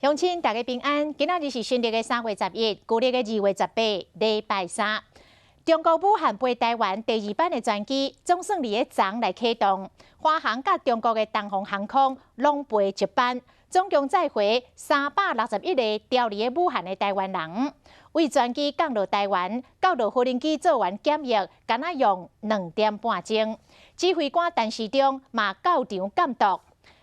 乡亲大家平安，今仔日是新历的3月11，旧历的2月18，礼拜三。中国武汉飞台湾第2班的专机总算伫个昨来启动，华航甲中国的东方航空拢飞一班，总共载回361个调离武汉的台湾人。为专机降落台湾，到落无人机做完检疫，敢若用2点半钟。指挥官陈时中嘛到场监督。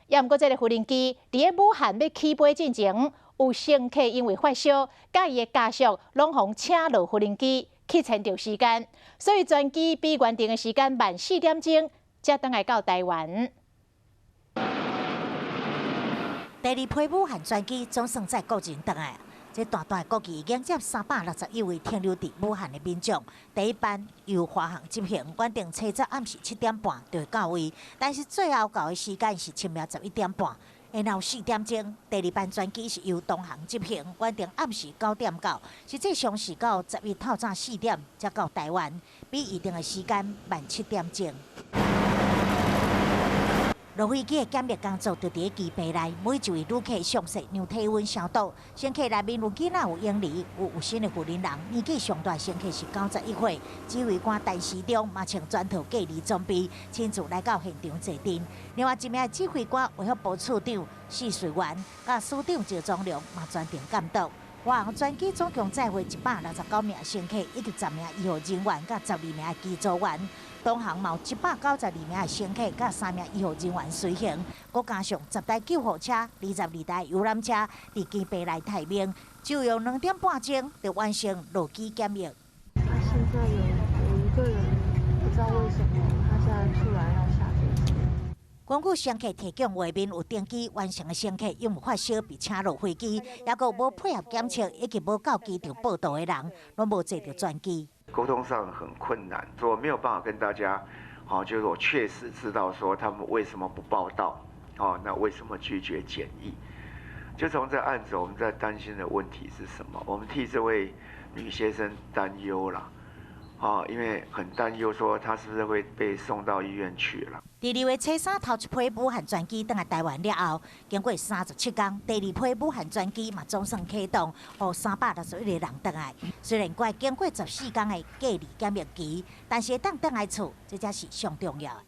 也毋过，这个无人机伫个武汉要起飞进前，有乘客因为发烧，甲伊的家属拢互请落无人机去牵着时间，所以专机比原定的时间慢4点钟，才倒来到台湾。第2批武汉专机总算载国人倒来。这大大国际迎接361位停留伫武汉的民众。第1班由华航执行，原定早早暗时7点半就会到位，但是最后到的时间是深夜11点半。然后4点钟，第2班专机是由东航执行，原定暗时9点到，实际上是到11透早4点才到台湾，比预定的时间慢7点钟。落飞机的检疫工作就伫机坪内，每一位旅客详细量体温消毒。乘客内面有囡仔有婴儿，有新的妇人人，年纪上大乘客是91岁。指挥官陈时中嘛穿全套隔离装备，亲自来到现场坐镇。另外一名指挥官卫福部处长施瑞元，甲司长赵宗良嘛全程监督。华航专机总共载回169名乘客，以及10名医护人员，甲12名机组员。东航嘛有192名的乘客，甲3名医护人员随行，佮加上10台救护车、22台游览车，伫机坪内待命，就用2点半钟就完成落机检疫。现在有一个人不知道为什么，他现在出来要下飞机。根据乘客提供画面，有登机完成的乘客因为发烧被请落飞机，也有无配合检测以及无到机场报到的人，拢无坐到专机。沟通上很困难，说没有办法跟大家，就是我确实知道说他们为什么不报到，那为什么拒绝检疫？就从这案子，我们在担心的问题是什么？我们替这位女先生担忧了，因为很担忧说她是不是会被送到医院去了。第2月初3头一批武汉专机登来台湾了后，经过37天，第2批武汉专机嘛总算启动，予361个人登来。虽然怪经过14天的隔离检疫期，但是当登来厝，这才是上重要的。